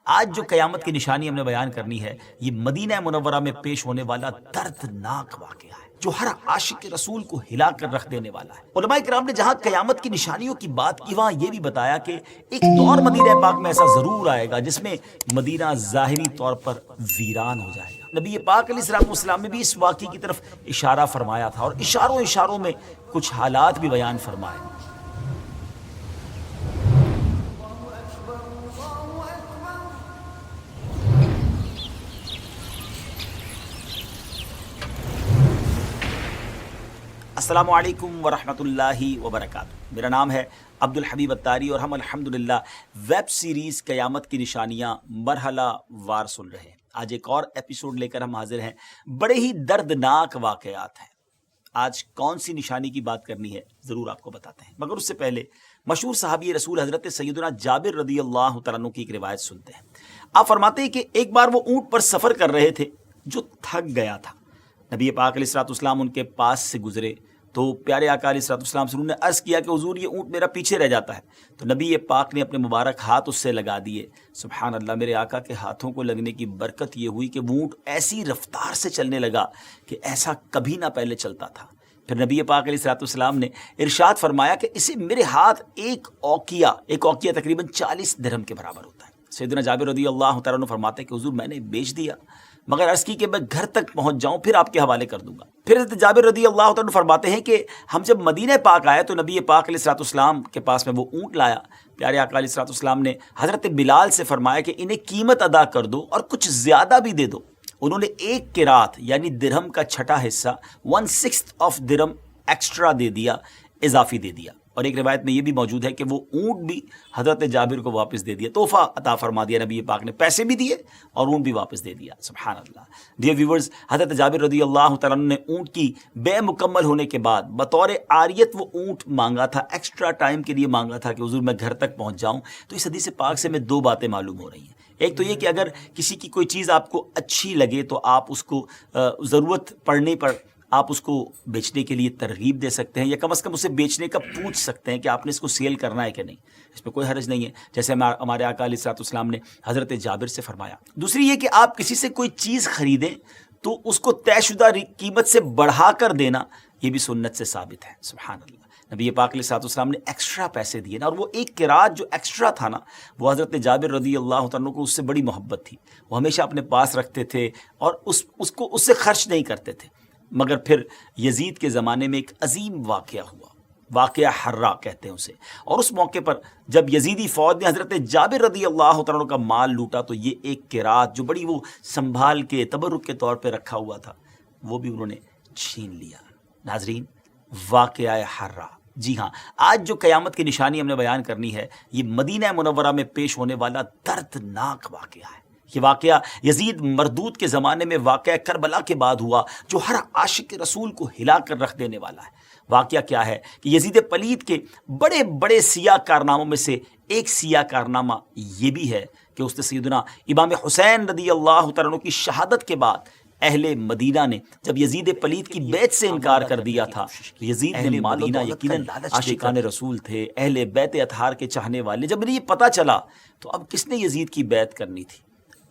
آج جو قیامت کی نشانی ہم نے بیان کرنی ہے، یہ مدینہ منورہ میں پیش ہونے والا دردناک واقعہ ہے جو ہر عاشق رسول کو ہلا کر رکھ دینے والا ہے۔ علماء کرام نے جہاں قیامت کی نشانیوں کی بات کی، وہاں یہ بھی بتایا کہ ایک دور مدینہ پاک میں ایسا ضرور آئے گا جس میں مدینہ ظاہری طور پر ویران ہو جائے گا۔ نبی پاک علیہ السلام والسلام نے بھی اس واقعے کی طرف اشارہ فرمایا تھا، اور اشاروں میں کچھ حالات بھی بیان فرمائے۔ السلام علیکم ورحمۃ اللہ وبرکاتہ۔ میرا نام ہے عبد الحبیب اتاری اور ہم الحمدللہ ویب سیریز قیامت کی نشانیاں مرحلہ وار سن رہے ہیں۔ آج ایک اور ایپیسوڈ لے کر ہم حاضر ہیں۔ بڑے ہی دردناک واقعات ہیں۔ آج کون سی نشانی کی بات کرنی ہے ضرور آپ کو بتاتے ہیں، مگر اس سے پہلے مشہور صحابی رسول حضرت سیدنا جابر رضی اللہ تعالیٰ عنہ کی ایک روایت سنتے ہیں۔ آپ فرماتے ہیں کہ ایک بار وہ اونٹ پر سفر کر رہے تھے جو تھک گیا تھا۔ نبی پاک علیہ السلام ان کے پاس سے گزرے تو پیارے آقا علیہ السلام سے انہوں نے عرض کیا کہ حضور یہ اونٹ میرا پیچھے رہ جاتا ہے، تو نبی پاک نے اپنے مبارک ہاتھ اس سے لگا دیے۔ سبحان اللہ، میرے آقا کے ہاتھوں کو لگنے کی برکت یہ ہوئی کہ وہ اونٹ ایسی رفتار سے چلنے لگا کہ ایسا کبھی نہ پہلے چلتا تھا۔ پھر نبی پاک علیہ السلام نے ارشاد فرمایا کہ اسے میرے ہاتھ ایک اوقیہ تقریباً 40 درہم کے برابر ہوتا ہے۔ سیدنا جابر رضی اللہ تعالیٰ عنہ فرماتے ہیں کہ حضور میں نے بیچ دیا، مگر عرض کی کہ میں گھر تک پہنچ جاؤں پھر آپ کے حوالے کر دوں گا۔ پھر حضرت جابر رضی اللہ تعالیٰ عنہ فرماتے ہیں کہ ہم جب مدینہ پاک آئے تو نبی پاک علیہ السلام کے پاس میں وہ اونٹ لایا۔ پیارے آقا علیہ السلام نے حضرت بلال سے فرمایا کہ انہیں قیمت ادا کر دو اور کچھ زیادہ بھی دے دو۔ انہوں نے ایک قرات یعنی درہم کا چھٹا حصہ 1/6 آف درہم ایکسٹرا دے دیا، اضافی دے دیا۔ اور ایک روایت میں یہ بھی موجود ہے کہ وہ اونٹ بھی حضرت جابر کو واپس دے دیا، تحفہ عطا فرما دیا نبی پاک نے، پیسے بھی دیے اور اونٹ بھی واپس دے دیا۔ سبحان اللہ۔ ڈیئر ویورز، حضرت جابر رضی اللہ تعالیٰ عنہ نے اونٹ کی بے مکمل ہونے کے بعد بطور عاریت وہ اونٹ مانگا تھا، ایکسٹرا ٹائم کے لیے مانگا تھا کہ حضور میں گھر تک پہنچ جاؤں۔ تو اس حدیث پاک سے میں دو باتیں معلوم ہو رہی ہیں۔ ایک تو یہ کہ اگر کسی کی کوئی چیز آپ کو اچھی لگے تو آپ اس کو ضرورت پڑنے پر آپ اس کو بیچنے کے لیے ترغیب دے سکتے ہیں، یا کم از کم اسے بیچنے کا پوچھ سکتے ہیں کہ آپ نے اس کو سیل کرنا ہے کہ نہیں۔ اس میں کوئی حرج نہیں ہے، جیسے ہمارے آقا علیہ السلام نے حضرت جابر سے فرمایا۔ دوسری یہ کہ آپ کسی سے کوئی چیز خریدیں تو اس کو طے شدہ قیمت سے بڑھا کر دینا، یہ بھی سنت سے ثابت ہے۔ سبحان اللہ۔ نبی پاک علیہ السلام نے ایکسٹرا پیسے دیے نا، اور وہ ایک قرات جو ایکسٹرا تھا نا، وہ حضرت جابر رضی اللہ تعالیٰ کو اس سے بڑی محبت تھی، وہ ہمیشہ اپنے پاس رکھتے تھے اور اس سے خرچ نہیں کرتے تھے۔ مگر پھر یزید کے زمانے میں ایک عظیم واقعہ ہوا، واقعہ حرہ کہتے ہیں اسے، اور اس موقع پر جب یزیدی فوج نے حضرت جابر رضی اللہ تعالیٰ کا مال لوٹا تو یہ ایک قرات جو بڑی وہ سنبھال کے تبرک کے طور پہ رکھا ہوا تھا، وہ بھی انہوں نے چھین لیا۔ ناظرین، واقعہ حرہ، جی ہاں، آج جو قیامت کی نشانی ہم نے بیان کرنی ہے، یہ مدینہ منورہ میں پیش ہونے والا دردناک واقعہ ہے۔ یہ واقعہ یزید مردود کے زمانے میں واقعہ کربلا کے بعد ہوا، جو ہر عاشق رسول کو ہلا کر رکھ دینے والا ہے۔ واقعہ کیا ہے کہ یزید پلید کے بڑے بڑے سیاہ کارناموں میں سے ایک سیاہ کارنامہ یہ بھی ہے کہ اس نے سیدنا امام حسین رضی اللہ تعالیٰ عنہ کی شہادت کے بعد اہل مدینہ نے جب یزید پلید کی بیعت سے انکار کر دیا تھا، یزید نے مدینہ یقیناً عاشقان رسول تھے، اہل بیت اطہار کے چاہنے والے، جب انہیں یہ پتہ چلا تو اب کس نے یزید کی بیعت کرنی تھی؟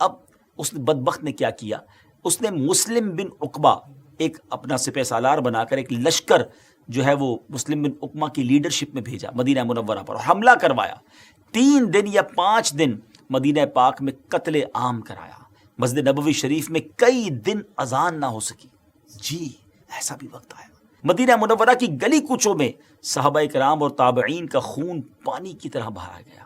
اب اس بدبخت نے کیا کیا، اس نے مسلم بن عقبہ ایک اپنا سپہ سالار بنا کر ایک لشکر جو ہے وہ مسلم بن عقبہ کی لیڈرشپ میں بھیجا مدینہ منورہ پر، اور حملہ کروایا۔ 3 دن یا 5 دن مدینہ پاک میں قتل عام کرایا۔ مسجد نبوی شریف میں کئی دن اذان نہ ہو سکی۔ جی، ایسا بھی وقت آیا۔ مدینہ منورہ کی گلی کوچوں میں صحابہ کرام اور تابعین کا خون پانی کی طرح بہایا گیا۔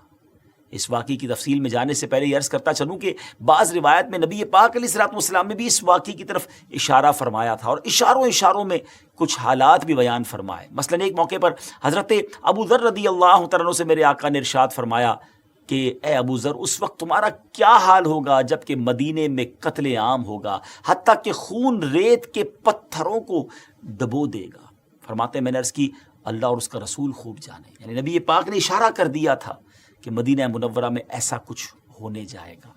اس واقعے کی تفصیل میں جانے سے پہلے یہ عرض کرتا چلوں کہ بعض روایت میں نبی پاک علیہ السلام نے بھی اس واقعے کی طرف اشارہ فرمایا تھا، اور اشاروں میں کچھ حالات بھی بیان فرمائے۔ مثلا ایک موقع پر حضرت ابو ذر رضی اللہ تعالیٰ عنہ سے میرے آقا نے ارشاد فرمایا کہ اے ابو ذر، اس وقت تمہارا کیا حال ہوگا جب کہ مدینے میں قتل عام ہوگا، حتیٰ کہ خون ریت کے پتھروں کو ڈبو دے گا۔ فرماتے ہیں میں نے عرض کی اللہ اور اس کا رسول خوب جانے، یعنی نبی پاک نے اشارہ کر دیا تھا کہ مدینہ منورہ میں ایسا کچھ ہونے جائے گا۔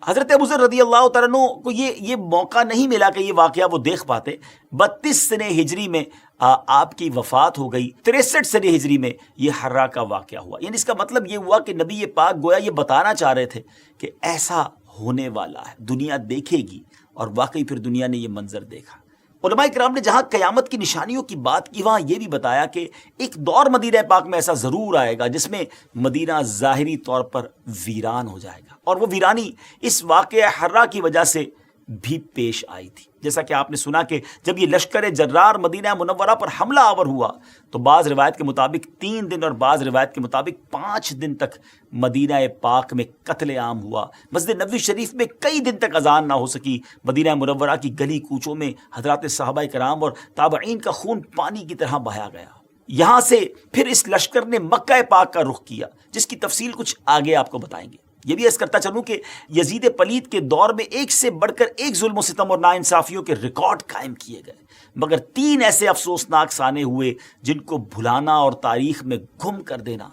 حضرت ابو ذر رضی اللہ تعالیٰ عنہ کو یہ موقع نہیں ملا کہ یہ واقعہ وہ دیکھ پاتے۔ 32 سنہ ہجری میں آپ کی وفات ہو گئی 63 سنہ ہجری میں یہ حرہ کا واقعہ ہوا. یعنی اس کا مطلب یہ ہوا کہ نبی پاک گویا یہ بتانا چاہ رہے تھے کہ ایسا ہونے والا ہے، دنیا دیکھے گی. اور واقعی پھر دنیا نے یہ منظر دیکھا. علماء کرام نے جہاں قیامت کی نشانیوں کی بات کی وہاں یہ بھی بتایا کہ ایک دور مدینہ پاک میں ایسا ضرور آئے گا جس میں مدینہ ظاہری طور پر ویران ہو جائے گا، اور وہ ویرانی اس واقعہ حرہ کی وجہ سے بھی پیش آئی تھی. جیسا کہ آپ نے سنا کہ جب یہ لشکر جرار مدینہ منورہ پر حملہ آور ہوا تو بعض روایت کے مطابق 3 دن اور بعض روایت کے مطابق 5 دن تک مدینہ پاک میں قتل عام ہوا. مسجد نبوی شریف میں کئی دن تک اذان نہ ہو سکی. مدینہ منورہ کی گلی کوچوں میں حضرات صحابہ کرام اور تابعین کا خون پانی کی طرح بہایا گیا. یہاں سے پھر اس لشکر نے مکہ پاک کا رخ کیا، جس کی تفصیل کچھ آگے آپ کو بتائیں گے. یہ بھی عرض کرتا چلوں کہ یزید پلید کے دور میں ایک سے بڑھ کر ایک ظلم و ستم اور ناانصافیوں کے ریکارڈ قائم کیے گئے، مگر 3 ایسے افسوسناک سانے ہوئے جن کو بھلانا اور تاریخ میں گم کر دینا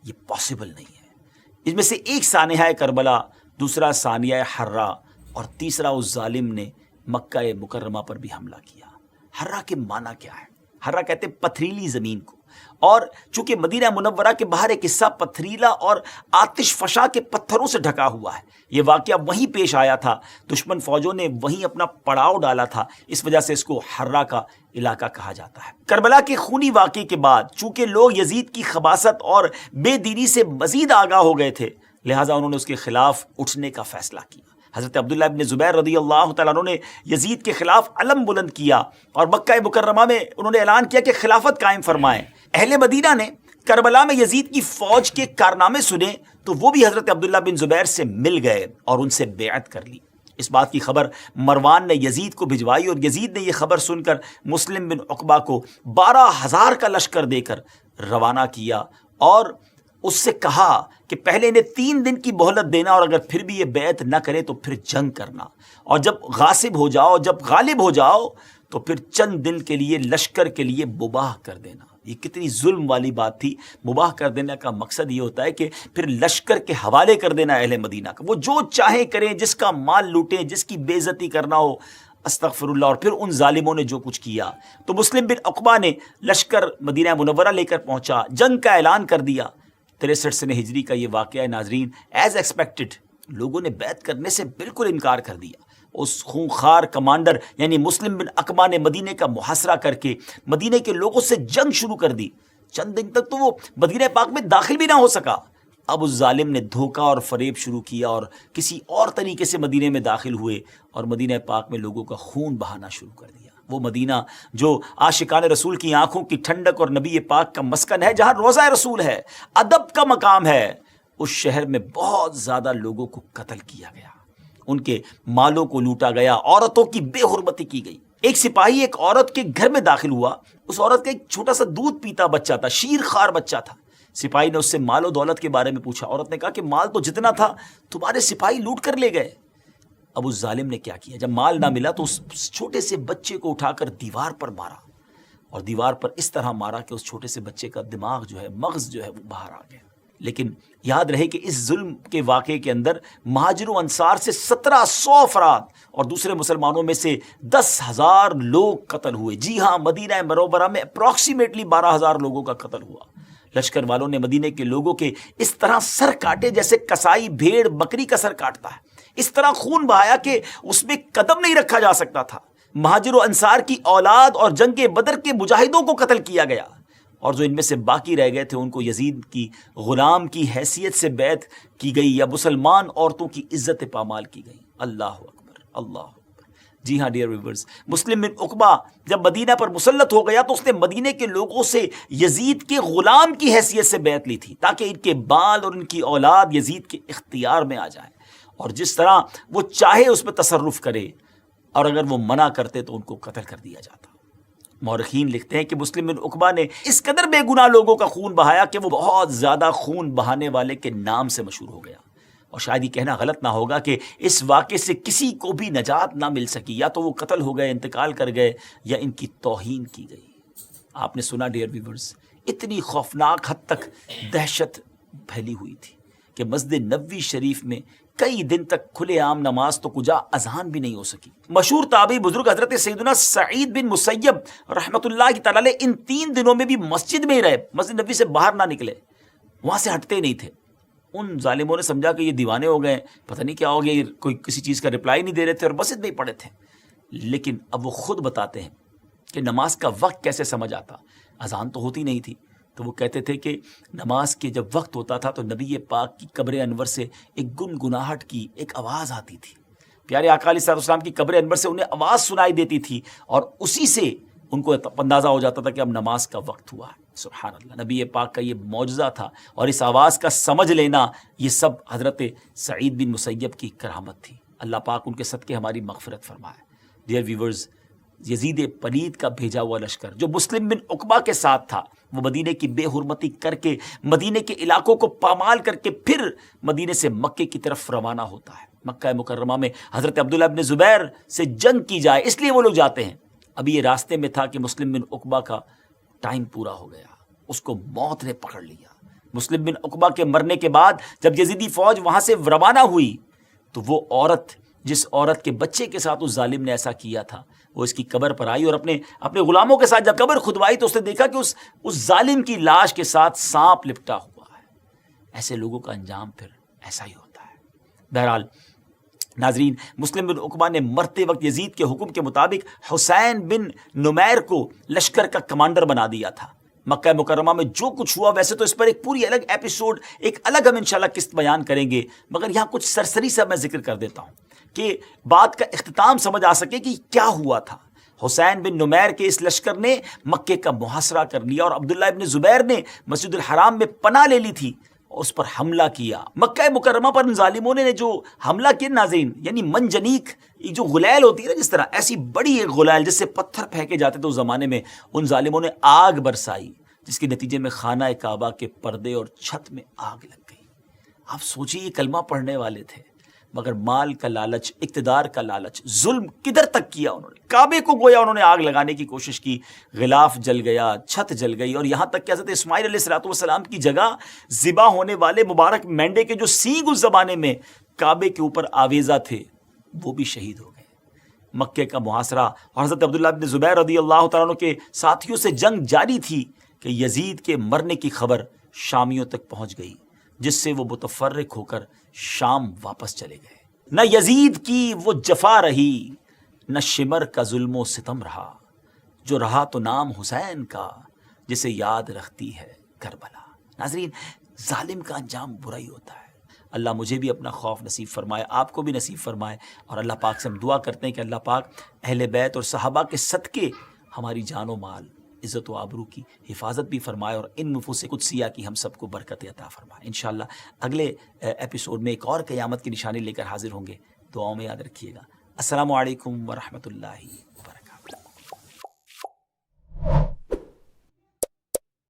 یہ پاسبل نہیں ہے. اس میں سے ایک سانحہ کربلا، دوسرا ثانیہ حرہ، اور تیسرا اس ظالم نے مکہ مکرمہ پر بھی حملہ کیا. حرہ کے معنی کیا ہے؟ حرہ کہتے ہیں پتھریلی زمین کو، اور چونکہ مدینہ منورہ کے باہر ایک حصہ پتھریلا اور آتش فشاں کے پتھروں سے ڈھکا ہوا ہے. یہ واقعہ وہیں پیش آیا تھا، دشمن فوجوں نے وہیں اپنا پڑاؤ ڈالا تھا، اس وجہ سے اس کو حرہ کا علاقہ کہا جاتا ہے. کربلا کے خونی واقعے کے بعد چونکہ لوگ یزید کی خباثت اور بے دینی سے مزید آگاہ ہو گئے تھے، لہٰذا انہوں نے اس کے خلاف اٹھنے کا فیصلہ کیا. حضرت عبداللہ ابن زبیر رضی اللہ تعالیٰ عنہ نے یزید کے خلاف علم بلند کیا اور مکہ مکرمہ میں انہوں نے اعلان کیا کہ خلافت قائم فرمائیں. اہل مدینہ نے کربلا میں یزید کی فوج کے کارنامے سنے تو وہ بھی حضرت عبداللہ بن زبیر سے مل گئے اور ان سے بیعت کر لی. اس بات کی خبر مروان نے یزید کو بھجوائی اور یزید نے یہ خبر سن کر مسلم بن عقبہ کو 12,000 کا لشکر دے کر روانہ کیا اور اس سے کہا کہ پہلے انہیں 3 دن کی مہلت دینا اور اگر پھر بھی یہ بیعت نہ کرے تو پھر جنگ کرنا، اور جب غاصب ہو جاؤ، جب غالب ہو جاؤ تو پھر چند دن کے لیے لشکر کے لیے مباح کر دینا. یہ کتنی ظلم والی بات تھی. مباح کر دینے کا مقصد یہ ہوتا ہے کہ پھر لشکر کے حوالے کر دینا اہل مدینہ کا، وہ جو چاہیں کریں، جس کا مال لوٹیں، جس کی بے عزتی کرنا ہو، استغفر اللہ. اور پھر ان ظالموں نے جو کچھ کیا تو مسلم بن عقبہ نے لشکر مدینہ منورہ لے کر پہنچا، جنگ کا اعلان کر دیا. 63 سنہ ہجری کا یہ واقعہ ناظرین ایز ایکسپیکٹڈ لوگوں نے بیعت کرنے سے بالکل انکار کر دیا. اس خونخوار کمانڈر یعنی مسلم بن عقبہ نے مدینے کا محاصرہ کر کے مدینے کے لوگوں سے جنگ شروع کر دی. چند دن تک تو وہ مدینہ پاک میں داخل بھی نہ ہو سکا. اب اس ظالم نے دھوکہ اور فریب شروع کیا اور کسی اور طریقے سے مدینے میں داخل ہوئے اور مدینہ پاک میں لوگوں کا خون بہانا شروع کر دیا. وہ مدینہ جو عاشقان رسول کی آنکھوں کی ٹھنڈک اور نبی پاک کا مسکن ہے، جہاں روضہ رسول ہے، ادب کا مقام ہے، اس شہر میں بہت زیادہ لوگوں کو قتل کیا گیا، ان کے مالوں کو لوٹا گیا، عورتوں کی بے حرمتی کی گئی. ایک سپاہی ایک عورت کے گھر میں داخل ہوا، اس عورت کا ایک چھوٹا سا دودھ پیتا بچہ تھا، شیر خوار بچہ تھا. سپاہی نے اس سے مال و دولت کے بارے میں پوچھا. عورت نے کہا کہ مال تو جتنا تھا تمہارے سپاہی لوٹ کر لے گئے. اب اس ظالم نے کیا کیا، جب مال نہ ملا تو اس چھوٹے سے بچے کو اٹھا کر دیوار پر مارا، اور دیوار پر اس طرح مارا کہ اس چھوٹے سے بچے کا دماغ جو ہے، مغز جو ہے، وہ باہر آ گیا. لیکن یاد رہے کہ اس ظلم کے واقعے کے اندر مہاجر و انصار سے 1700 افراد اور دوسرے مسلمانوں میں سے 10,000 لوگ قتل ہوئے. جی ہاں، مدینہ منورہ میں اپروکسیمیٹلی 12,000 لوگوں کا قتل ہوا. لشکر والوں نے مدینے کے لوگوں کے اس طرح سر کاٹے جیسے کسائی بھیڑ بکری کا سر کاٹتا ہے، اس طرح خون بہایا کہ اس میں قدم نہیں رکھا جا سکتا تھا. مہاجر و انصار کی اولاد اور جنگ بدر کے مجاہدوں کو قتل کیا گیا، اور جو ان میں سے باقی رہ گئے تھے ان کو یزید کی غلام کی حیثیت سے بیعت کی گئی یا مسلمان عورتوں کی عزت پامال کی گئی. اللہ اکبر، اللہ اکبر. جی ہاں ڈیئر ویورز، مسلم بن عقبہ جب مدینہ پر مسلط ہو گیا تو اس نے مدینے کے لوگوں سے یزید کے غلام کی حیثیت سے بیعت لی تھی تاکہ ان کے بال اور ان کی اولاد یزید کے اختیار میں آ جائے اور جس طرح وہ چاہے اس میں تصرف کرے، اور اگر وہ منع کرتے تو ان کو قتل کر دیا جاتا. مورخین لکھتے ہیں کہ مسلم بن عقبہ نے اس قدر بے گناہ لوگوں کا خون بہایا کہ وہ بہت زیادہ خون بہانے والے کے نام سے مشہور ہو گیا. اور شاید یہ کہنا غلط نہ ہوگا کہ اس واقعے سے کسی کو بھی نجات نہ مل سکی، یا تو وہ قتل ہو گئے، انتقال کر گئے، یا ان کی توہین کی گئی. آپ نے سنا ڈیئر ویورز، اتنی خوفناک حد تک دہشت پھیلی ہوئی تھی کہ مسجد نبوی شریف میں کئی دن تک کھلے عام نماز تو کجا اذان بھی نہیں ہو سکی۔ مشہور تابعی بزرگ حضرت سیدنا سعید بن مسیب رحمۃ اللہ کی تعالی علیہ ان 3 دنوں میں بھی مسجد میں ہی رہے، مسجد نبی سے باہر نہ نکلے، وہاں سے ہٹتے نہیں تھے۔ ان ظالموں نے سمجھا کہ یہ دیوانے ہو گئے، پتہ نہیں کیا ہو گیا، یہ کوئی کسی چیز کا رپلائی نہیں دے رہے تھے اور مسجد میں ہی پڑے تھے۔ لیکن اب وہ خود بتاتے ہیں کہ نماز کا وقت کیسے سمجھ آتا، اذان تو ہوتی نہیں تھی، تو وہ کہتے تھے کہ نماز کے جب وقت ہوتا تھا تو نبی پاک کی قبر انور سے ایک گنگناہٹ کی ایک آواز آتی تھی، پیارے آقا علیہ السلام کی قبر انور سے انہیں آواز سنائی دیتی تھی، اور اسی سے ان کو اندازہ ہو جاتا تھا کہ اب نماز کا وقت ہوا ہے۔ سبحان اللہ، نبی پاک کا یہ معجزہ تھا، اور اس آواز کا سمجھ لینا یہ سب حضرت سعید بن مسیب کی کرامت تھی۔ اللہ پاک ان کے صدقے ہماری مغفرت فرمائے۔ ڈیئر ویورز، یزید پلید کا بھیجا ہوا لشکر جو مسلم بن عقبہ کے ساتھ تھا، وہ مدینے کی بے حرمتی کر کے مدینے کے علاقوں کو پامال کر کے پھر مدینے سے مکے کی طرف روانہ ہوتا ہے۔ مکہ مکرمہ میں حضرت عبداللہ بن زبیر سے جنگ کی جائے، اس لیے وہ لوگ جاتے ہیں۔ ابھی یہ راستے میں تھا کہ مسلم بن عقبہ کا ٹائم پورا ہو گیا، اس کو موت نے پکڑ لیا۔ مسلم بن عقبہ کے مرنے کے بعد جب یزیدی فوج وہاں سے روانہ ہوئی تو وہ عورت، جس عورت کے بچے کے ساتھ اس ظالم نے ایسا کیا تھا، وہ اس کی قبر پر آئی اور اپنے غلاموں کے ساتھ جب قبر کھدوائی تو اس نے دیکھا کہ اس ظالم کی لاش کے ساتھ سانپ لپٹا ہوا ہے۔ ایسے لوگوں کا انجام پھر ایسا ہی ہوتا ہے۔ بہرحال ناظرین، مسلم بن عقبہ نے مرتے وقت یزید کے حکم کے مطابق حسین بن نمیر کو لشکر کا کمانڈر بنا دیا تھا۔ مکہ مکرمہ میں جو کچھ ہوا، ویسے تو اس پر ایک پوری الگ ایپیسوڈ، ایک الگ ہم انشاءاللہ قسط بیان کریں گے، مگر یہاں کچھ سرسری سے میں ذکر کر دیتا ہوں کہ بات کا اختتام سمجھ آ سکے کہ کیا ہوا تھا۔ حسین بن نمیر کے اس لشکر نے مکے کا محاصرہ کر لیا، اور عبداللہ ابن زبیر نے مسجد الحرام میں پناہ لے لی تھی، اس پر حملہ کیا۔ مکہ مکرمہ پر ان ظالموں نے جو حملہ کیا ناظرین، یعنی منجنیق، جو غلیل ہوتی ہے نا، جس طرح ایسی بڑی ایک غلیل جس سے پتھر پھینکے جاتے تھے اس زمانے میں، ان ظالموں نے آگ برسائی، جس کے نتیجے میں خانہ کعبہ کے پردے اور چھت میں آگ لگ گئی۔ آپ سوچئے، یہ کلمہ پڑھنے والے تھے، مگر مال کا لالچ، اقتدار کا لالچ، ظلم کدھر تک کیا انہوں نے، کعبے کو گویا انہوں نے آگ لگانے کی کوشش کی، غلاف جل گیا، چھت جل گئی، اور یہاں تک کہ حضرت اسماعیل علیہ السلام کی جگہ ذبح ہونے والے مبارک مینڈے کے جو سینگ اس زمانے میں کعبے کے اوپر آویزہ تھے، وہ بھی شہید ہو گئے۔ مکے کا محاصرہ اور حضرت عبداللہ بن زبیر رضی اللہ تعالیٰ عنہ کے ساتھیوں سے جنگ جاری تھی کہ یزید کے مرنے کی خبر شامیوں تک پہنچ گئی، جس سے وہ متفرق ہو کر شام واپس چلے گئے۔ نہ یزید کی وہ جفا رہی، نہ شمر کا ظلم و ستم رہا، جو رہا تو نام حسین کا، جسے یاد رکھتی ہے کربلا۔ ناظرین، ظالم کا انجام برا ہی ہوتا ہے۔ اللہ مجھے بھی اپنا خوف نصیب فرمائے، آپ کو بھی نصیب فرمائے، اور اللہ پاک سے ہم دعا کرتے ہیں کہ اللہ پاک اہل بیت اور صحابہ کے صدقے ہماری جان و مال، عزت و آبرو کی حفاظت بھی فرمائے، اور ان نفوس قدسیہ کی ہم سب کو برکت عطا فرمائے۔ انشاءاللہ اگلے ایپیسوڈ میں ایک اور قیامت کی نشانی لے کر حاضر ہوں گے۔ دعاؤں میں یاد رکھیے گا۔ السلام علیکم ورحمۃ اللہ وبرکاتہ۔